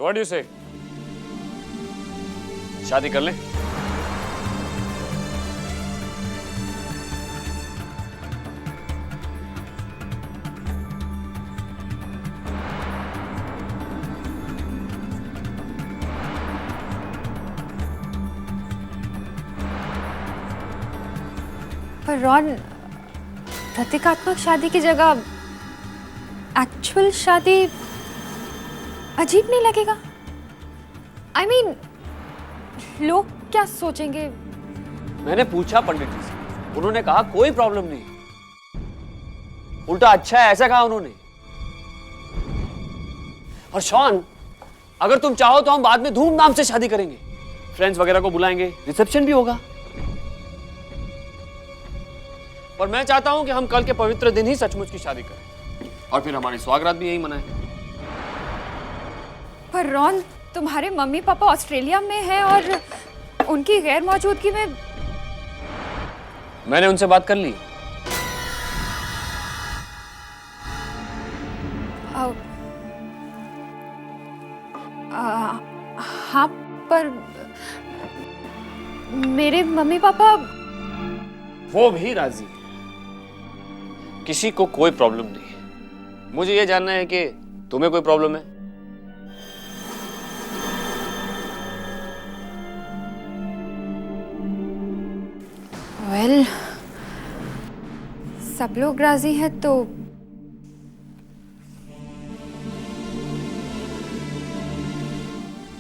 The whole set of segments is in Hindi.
So what do you say? शादी कर लें? पर रॉन, प्रतीकात्मक शादी की जगह एक्चुअल शादी अजीब नहीं लगेगा? I mean, लोग क्या सोचेंगे? मैंने पूछा पंडित जी से, उन्होंने कहा कोई प्रॉब्लम नहीं, उल्टा अच्छा है ऐसा कहा उन्होंने। और शॉन, अगर तुम चाहो तो हम बाद में धूमधाम से शादी करेंगे, फ्रेंड्स वगैरह को बुलाएंगे, रिसेप्शन भी होगा। और मैं चाहता हूं कि हम कल के पवित्र दिन ही सचमुच की शादी करें और फिर हमारी स्वागरात भी यही मनाएं। पर रॉन, तुम्हारे मम्मी पापा ऑस्ट्रेलिया में हैं और उनकी गैर मौजूदगी में। मैंने उनसे बात कर ली। हाँ, पर मेरे मम्मी पापा। वो भी राजी, किसी को कोई प्रॉब्लम नहीं है। मुझे ये जानना है कि तुम्हें कोई प्रॉब्लम है? वेल, सब लोग राजी हैं तो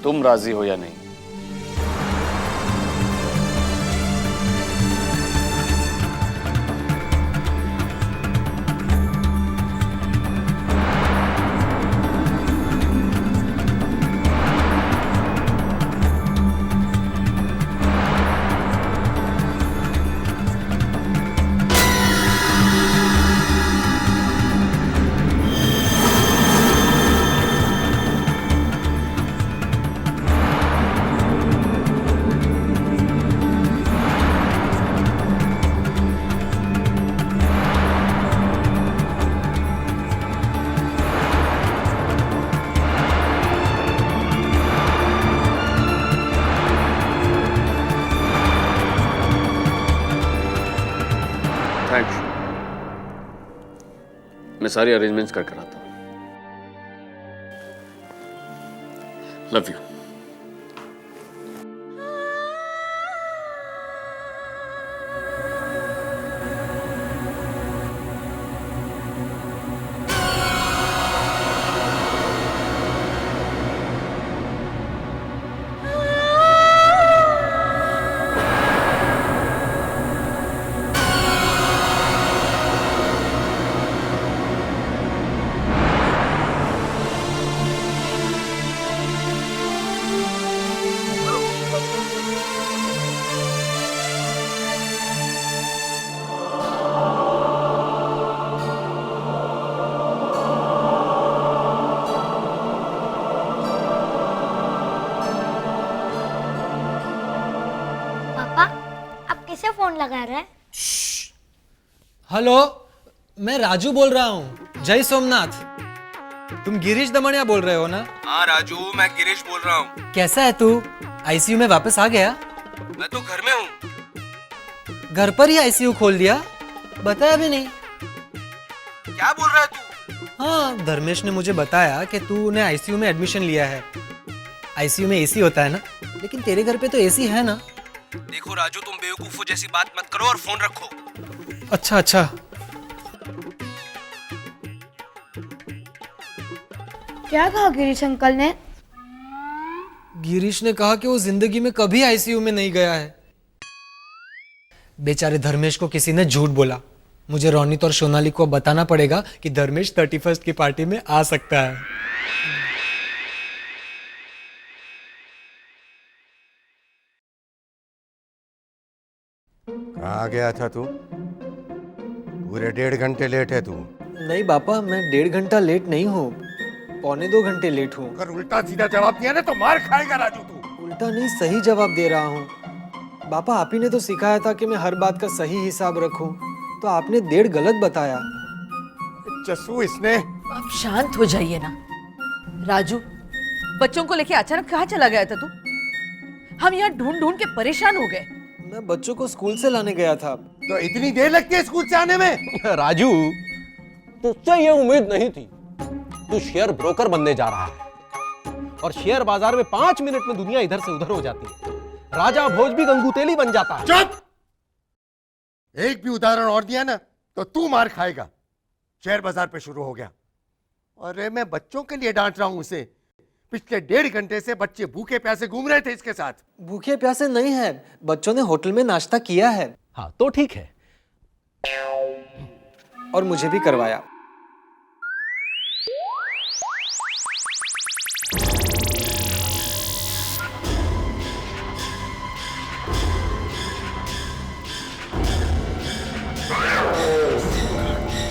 तुम राजी हो या नहीं? थैंक्स, मैं सारी अरेंजमेंट्स करके आता हूँ। Love you. किसे फोन लगा रहा है? हेलो, मैं राजू बोल रहा हूँ। जय सोमनाथ। तुम गिरीश दमनिया बोल रहे हो ना? हाँ राजू, मैं गिरीश बोल रहा हूँ। कैसा है तू? आईसीयू में वापस आ गया? मैं तो घर में हूँ। घर पर ही आईसीयू खोल दिया? बताया भी नहीं। क्या बोल रहा है तू? हाँ, धर्मेश ने मुझे बताया कि तूने आईसीयू में एडमिशन लिया है। आईसीयू में एसी होता है ना, लेकिन तेरे घर पे तो एसी है ना? देखो राजू, तुम बेवकूफों जैसी बात मत करो और फोन रखो। अच्छा अच्छा। क्या कहा गिरीश अंकल ने? गिरीश ने कहा कि वो जिंदगी में कभी आईसीयू में नहीं गया है। बेचारे धर्मेश को किसी ने झूठ बोला। मुझे रोनित और सोनाली को बताना पड़ेगा कि धर्मेश 31st की पार्टी में आ सकता है। कहाँ गया था तू? पूरे 1.5 घंटे लेट है तू। नहीं पापा, मैं 1.5 घंटा लेट नहीं हूँ, 1.25 घंटे लेट हूँ। अगर उल्टा सीधा जवाब दिया ना तो मार खाएगा राजू तू। उल्टा नहीं, सही जवाब दे रहा हूँ। पापा, आप ही ने तो सिखाया था कि मैं हर बात का सही हिसाब रखूं, तो आपने 1.5 गलत बताया। जस्सू, इसने आप शांत हो जाइए ना। राजू, बच्चों को लेके अचानक कहाँ चला गया था तू? हम यहाँ ढूंढ ढूंढ के परेशान हो गए। मैं बच्चों को स्कूल से लाने गया था। तो इतनी देर लगती है स्कूल से आने में? राजू, तुझसे ये उम्मीद नहीं थी। तू शेयर ब्रोकर बनने जा रहा है और शेयर बाजार में 5 मिनट में दुनिया इधर से उधर हो जाती है। राजा भोज भी गंगूतेली बन जाता है। चुप! एक भी उदाहरण और दिया ना तो तू मार खाएगा। शेयर बाजार पे शुरू हो गया। अरे मैं बच्चों के लिए डांट रहा हूं उसे। पिछले 1.5 घंटे से बच्चे भूखे प्यासे घूम रहे थे इसके साथ। भूखे प्यासे नहीं है, बच्चों ने होटल में नाश्ता किया है। हाँ तो ठीक है। और मुझे भी करवाया।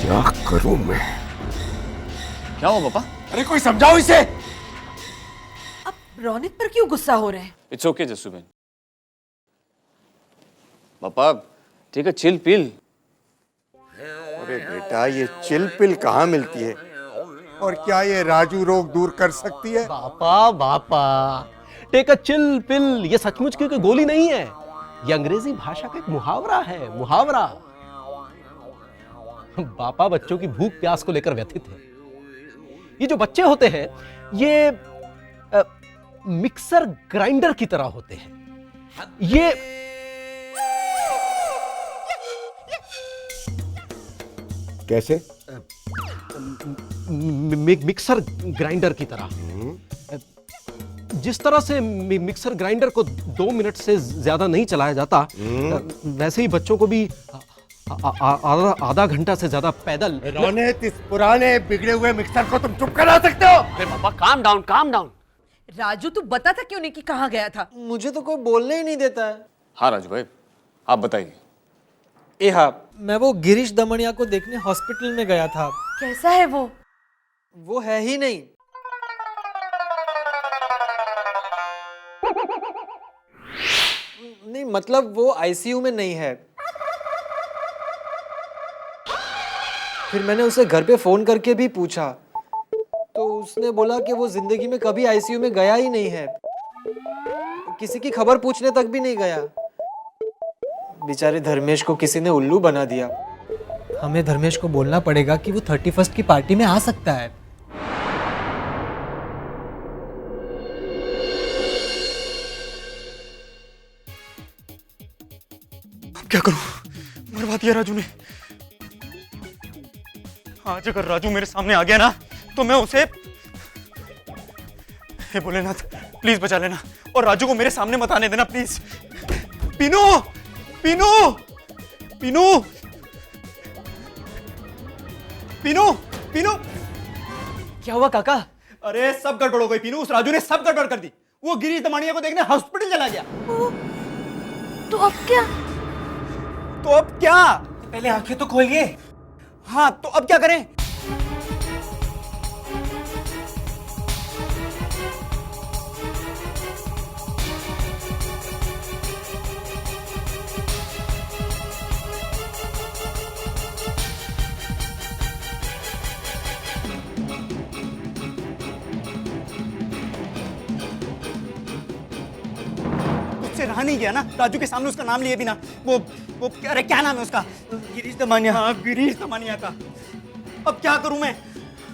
क्या करूं मैं? क्या हुआ पापा? अरे कोई समझाओ इसे। अब रौनिक पर क्यों गुस्सा हो रहे हैं? इट्स ओके जस्सू बहन। पापा ठीक है, चिल पिल। अरे बेटा, ये चिल पिल कहाँ मिलती है? और क्या ये राजू रोग दूर कर सकती है? बापा बापा, टेक अ चिल पिल ये सचमुच की कोई गोली नहीं है। ये अंग्रेजी भाषा का एक मुहावरा है, मुहावरा। बापा बच्चों की भूख प्यास को लेकर व्यथित है। ये जो बच्चे होते हैं ये मिक्सर ग्राइंडर की तरह होते हैं। ये कैसे? मिक्सर ग्राइंडर की तरह। जिस तरह से मिक्सर ग्राइंडर को 2 मिनट से ज्यादा नहीं चलाया जाता, वैसे ही बच्चों को भी आधा घंटा से ज्यादा पैदल। रौनक, इस पुराने बिगड़े हुए मिक्सर को तुम चुप करा सकते हो? अरे पापा calm down, calm down. Raju तू बता था क्यों नहीं कि कहाँ गया था? मुझे तो कोई बोलने ही नहीं देता है। हाँ राजू भाई, आप बताइए। ए हाँ, मैं वो गिरीश दमनिया को देखने हॉस्पिटल में गया था। कैसा है वो? वो है ही नहीं। नहीं मतलब वो आईसीयू में नहीं है। फिर मैंने उसे घर पे फोन करके भी पूछा तो उसने बोला कि वो जिंदगी में कभी आईसीयू में गया ही नहीं है, किसी की खबर पूछने तक भी नहीं गया। बेचारे धर्मेश को किसी ने उल्लू बना दिया। हमें धर्मेश को बोलना पड़ेगा कि वो 31st की पार्टी में आ सकता है। क्या करूं? मरवा दिया राजू ने। आज अगर राजू मेरे सामने आ गया ना तो मैं उसे, हे भोलेनाथ प्लीज बचा लेना और राजू को मेरे सामने मत आने देना प्लीज। पीनू, पीनू, पीनू, पीनू, पीनू। क्या हुआ काका? अरे सब गड़बड़ हो गई पीनू, उस राजू ने सब गड़बड़ कर दी। वो गिरीश दमानिया को देखने हॉस्पिटल चला गया। तो अब क्या? तो अब क्या? पहले आंखें तो खोलिए। हाँ तो अब क्या करें? उससे रहा नहीं गया ना राजू के सामने उसका नाम लिए बिना। वो अरे क्या नाम है उसका? गिरीश दमानिया। हाँ गिरीश दमानिया का। अब क्या करूं मैं?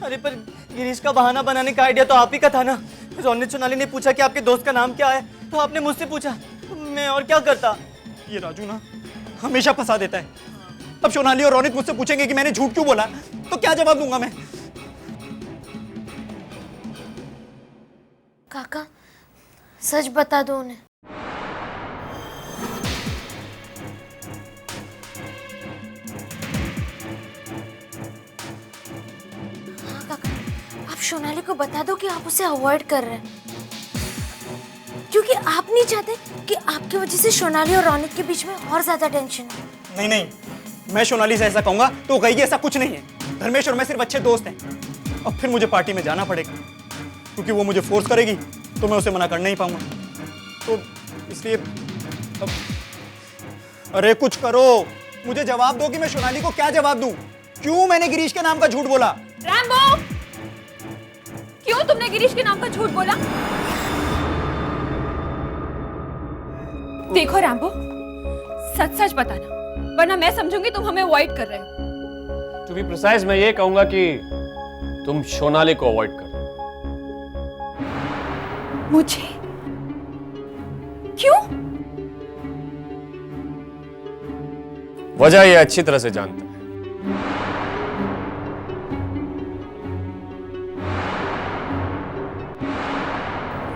अरे पर गिरीश का बहाना बनाने का आइडिया तो आप ही का था ना। रोनित सोनाली ने पूछा कि आपके दोस्त का नाम क्या है तो आपने मुझसे पूछा, मैं और क्या करता। ये राजू ना हमेशा फंसा देता है। अब सोनाली और रोनित मुझसे पूछेंगे कि मैंने झूठ क्यों बोला तो क्या जवाब दूंगा मैं? काका सच बता दो उन्हें। हाँ काका, आप सोनाली को बता दो कि आप उसे अवॉइड कर रहे हैं, क्योंकि आप नहीं चाहते कि आपकी वजह से सोनाली और रौनिक के बीच में और ज्यादा टेंशन हो। नहीं नहीं, मैं सोनाली से ऐसा कहूंगा तो कहेगी ऐसा कुछ नहीं है। धर्मेश और मैं सिर्फ अच्छे दोस्त हैं। अब फिर मुझे पार्टी में जाना पड़ेगा क्योंकि वो मुझे फोर्स करेगी तो मैं उसे मना कर नहीं पाऊंगा। तो इसलिए अरे कुछ करो, मुझे जवाब दो कि मैं सोनाली को क्या जवाब दूं? क्यों मैंने गिरीश के नाम का झूठ बोला? रैम्बो! क्यों तुमने गिरीश के नाम पर झूठ बोला? देखो रैम्बो, सच सच बताना, वरना मैं समझूंगी तुम हमें अवॉइड कर रहे हो। टू बी प्रिसाइज मैं ये कहूंगा कि तुम सोनाली को अवॉइड कर। मुझे? क्यों? वजह ये अच्छी तरह से जानता है।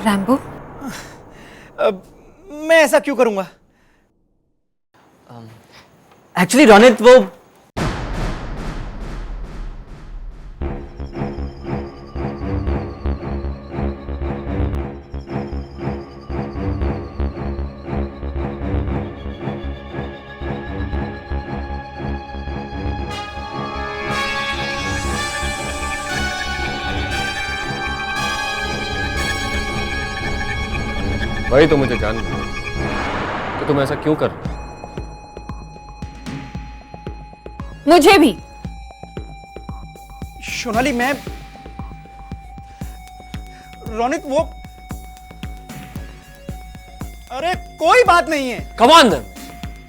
रैम्बो, मैं ऐसा क्यों करूंगा? एक्चुअली रोनित, वो वही तो मुझे जानना है कि तुम ऐसा क्यों कर रहे हो। मुझे भी। सोनाली, मैं रोनित, वो अरे कोई बात नहीं है। कम ऑन देन,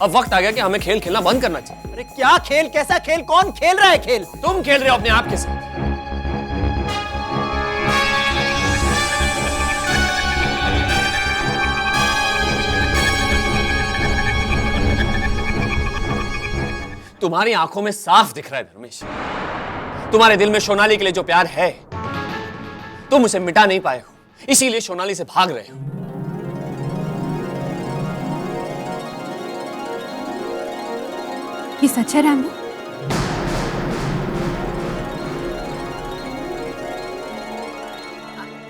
अब वक्त आ गया कि हमें खेल खेलना बंद करना चाहिए। अरे क्या खेल? कैसा खेल? कौन खेल रहा है खेल? तुम खेल रहे हो अपने आप के साथ। तुम्हारी आंखों में साफ दिख रहा है धर्मेश, तुम्हारे दिल में सोनाली के लिए जो प्यार है तुम उसे मिटा नहीं पाए हो, इसीलिए सोनाली से भाग रहे हो। ये सच है Rambo?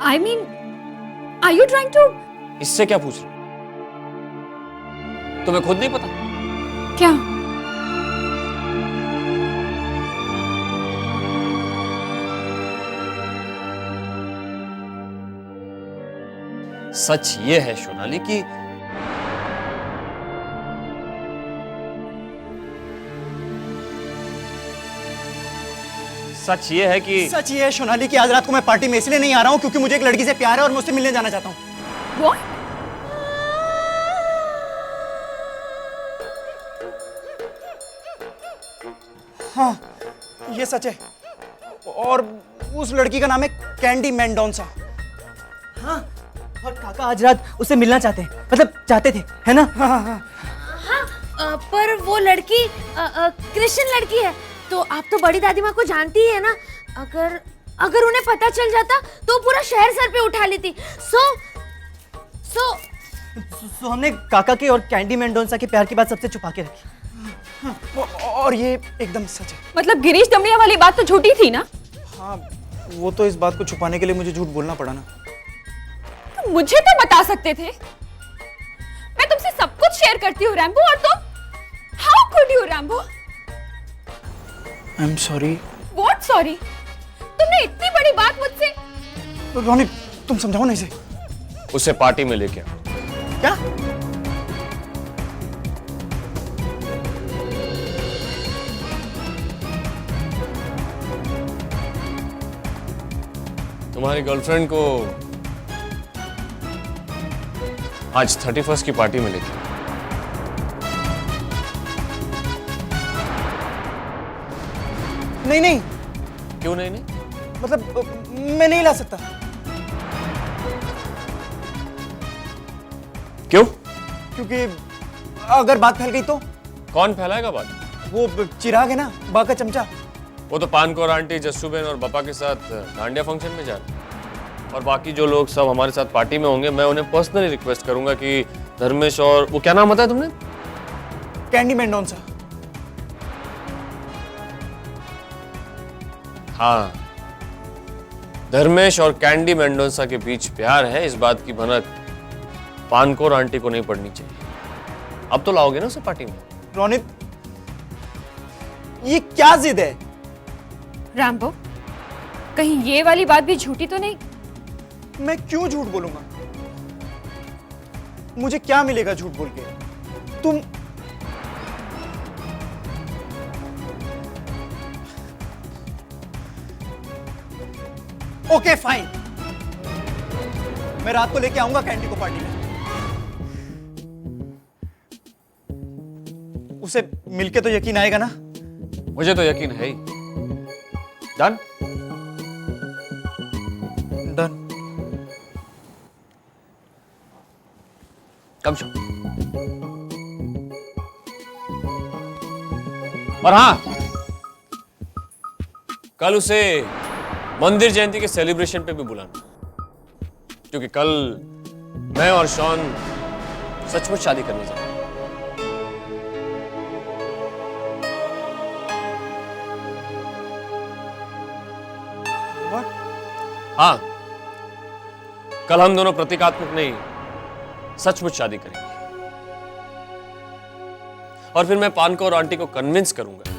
I mean, are you trying to? इससे क्या पूछ रहे हो? तुम्हें खुद नहीं पता? क्या? सच ये है सोनाली कि सच ये है कि सच ये है सोनाली कि आज रात को मैं पार्टी में इसलिए नहीं आ रहा हूं क्योंकि मुझे एक लड़की से प्यार है और मैं उससे मिलने जाना चाहता हूं। What? हाँ, ये सच है। और उस लड़की का नाम है कैंडी मेंडोंसा। हाँ, और काका आज रात उससे मिलना चाहते हैं, मतलब चाहते थे, है ना? हाँ हाँ हाँ। हाँ, पर वो लड़की क्रिश्चियन लड़की है, तो आप तो बड़ी दादी माँ को जानती ही है ना। अगर अगर उन्हें पता चल जाता तो पूरा शहर सर पे उठा लेती। सो हमने काका के और कैंडी मेंडोंसा के प्यार की बात सबसे छुपा के रखी। और ये एकदम सच है। मतलब गिरीश दमड़िया वाली बात तो झूठी थी ना? हाँ, वो तो इस बात को छुपाने के लिए मुझे झूठ बोलना पड़ा ना। तो मुझे तो बता सकते थे, मैं तुमसे सब कुछ शेयर करती हूँ रैम्बो, और तुम? How could you Rambo? I am sorry. What sorry? तुमने इतनी बड़ी बात मुझसे। रोनित, तुम समझाओ ना इसे। उसे पार्टी में लेके आओ। क्या? तुम्हारी गर्लफ्रेंड को आज 31st की पार्टी में लेके आओ। नहीं नहीं, क्यों नहीं? मतलब मैं नहीं ला सकता। क्यों? क्योंकि अगर बात फैल गई तो? कौन फैलाएगा बात? वो चिराग है ना, बा का चमचा। वो तो पानकोर आंटी, जस्सूबेन और पापा के साथ डांडिया फंक्शन में जा रहे हैं। और बाकी जो लोग सब हमारे साथ पार्टी में होंगे, मैं उन्हें पर्सनली रिक्वेस्ट करूंगा कि धर्मेश और वो क्या नाम बताया तुमने? कैंडी मेंडोंसा। हाँ, धर्मेश और कैंडी मेंडोंसा के बीच प्यार है, इस बात की भनक पानकोर आंटी को नहीं पड़नी चाहिए। अब तो लाओगे ना उसे पार्टी में? रोनित, ये क्या जिद है? रैम्बो, कहीं ये वाली बात भी झूठी तो नहीं? मैं क्यों झूठ बोलूंगा? मुझे क्या मिलेगा झूठ बोल के? तुम ओके फाइन, मैं रात को लेके आऊंगा कैंडी को पार्टी में। उसे मिलके तो यकीन आएगा ना? मुझे तो यकीन है ही। डन? डन। कम शो। और हाँ, कल उसे मंदिर जयंती के सेलिब्रेशन पे भी बुलाना, क्योंकि कल मैं और शॉन सचमुच शादी करने जा रहे हैं। हाँ, कल हम दोनों प्रतीकात्मक नहीं, सचमुच शादी करेंगे। और फिर मैं पानको और आंटी को कन्विंस करूंगा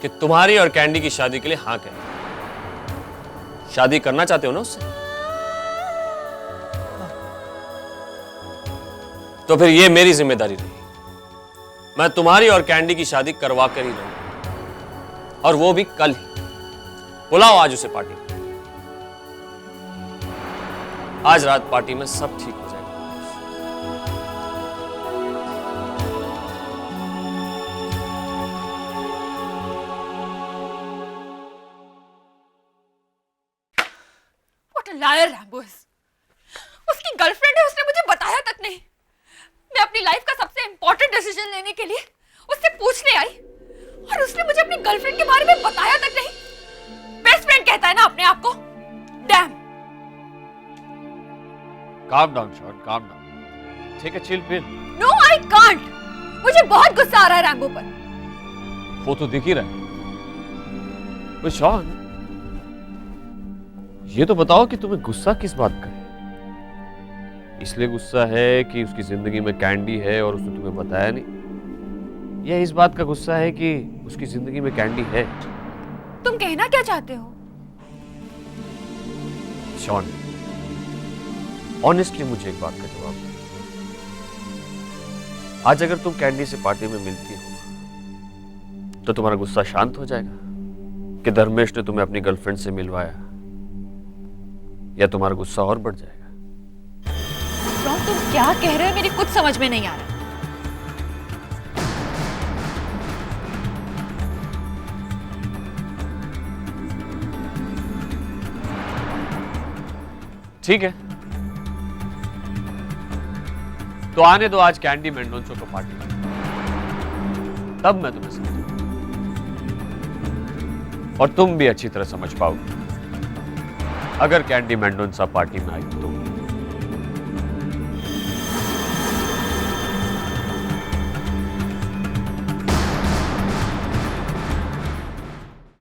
कि तुम्हारी और कैंडी की शादी के लिए हाँ कहें। शादी करना चाहते हो ना उससे? तो फिर ये मेरी जिम्मेदारी रही, मैं तुम्हारी और कैंडी की शादी करवा कर ही रहूंगा, और वो भी कल ही। बुलाओ आज उसे पार्टी में। आज रात पार्टी में सब ठीक हो जाएगा। What a liar Rambo is. उसकी गर्लफ्रेंड है, उसने मुझे बताया तक नहीं। मैं अपनी लाइफ का सबसे इंपॉर्टेंट डिसीजन लेने के लिए उससे पूछने आई, और उसने मुझे अपनी गर्लफ्रेंड के बारे में बताया तक नहीं। बेस्ट फ्रेंड कहता है ना अपने आप को। Dam. Calm down, Sean, calm down. Take a chill pill. No, I can't. मुझे बहुत गुस्सा आ रहा है रैम्बो पर। वो तो दिख ही रहा है। पर शॉन, ये तो बताओ कि तुम्हें गुस्सा किस बात का है? इसलिए गुस्सा है कि उसकी जिंदगी में कैंडी है और उसने तुम्हें बताया नहीं, या इस बात का गुस्सा है कि उसकी जिंदगी में कैंडी है? तुम कहना क्या चाहते हो? शॉन, ऑनेस्टली मुझे एक बात का जवाब दो। आज अगर तुम कैंडी से पार्टी में मिलती हो तो तुम्हारा गुस्सा शांत हो जाएगा कि धर्मेश ने तुम्हें अपनी गर्लफ्रेंड से मिलवाया, या तुम्हारा गुस्सा और बढ़ जाएगा? रॉन, तुम क्या कह रहे हो? मेरी कुछ समझ में नहीं आ रहा। ठीक है, तो आने दो आज कैंडी मेंडोंसो को पार्टी में, तब मैं तुम्हें समझूंगा और तुम भी अच्छी तरह समझ पाओगे। अगर कैंडी मेंडोंसा पार्टी में आई तो